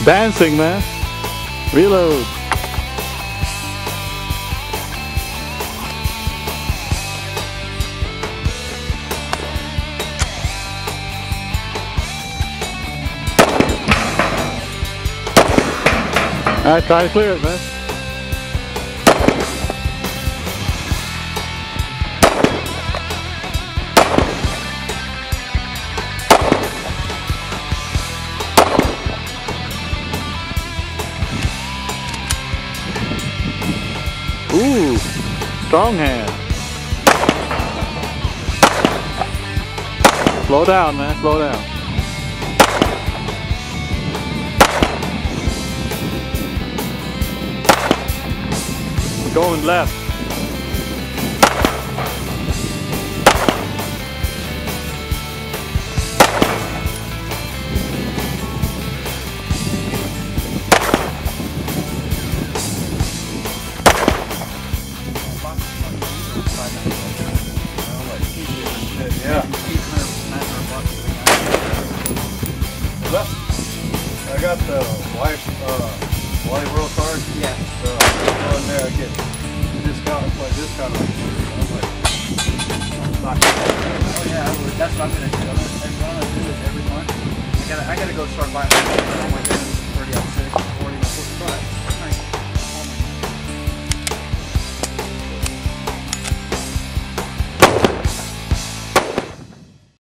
Dancing, man. Reload. Alright, try to clear it, man. Ooh, strong hand. Slow down, man, slow down. Going left. Yeah. I got the Wally World card. Yeah. So on there I get discount and play discount. Oh yeah, that's what I'm gonna do. I'm gonna do this every month. I gotta go start buying.